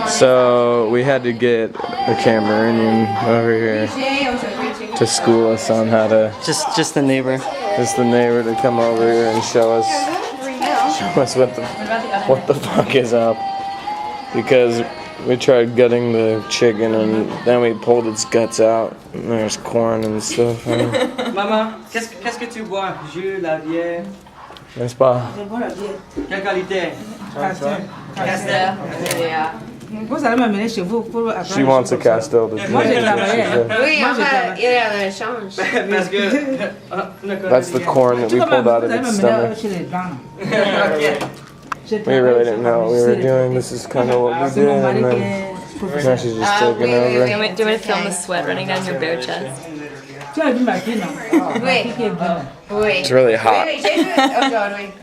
So we had to get a Cameroonian over here to school us on how to. Just the neighbor. Just the neighbor to come over here and show us what the fuck is up. Because we tried gutting the chicken and then we pulled its guts out and there's corn and stuff. Maman, qu'est-ce que tu bois? Jus, la bière? N'est-ce pas? Quelle qualité? Castel. Vous allez m'amener chez vous pour apprendre. She wants a Castel to drink. Moi j'ai travaillé. Oui, on va y aller à l'échange. Parce que... That's the corn that we pulled out of its stomach. We really didn't know what we were doing. This is kind of what we did, and then now she's just taking over. Do you want me to film the sweat running down your bare chest? Oui. Oui. It's really hot. Oui, j'ai vu aujourd'hui.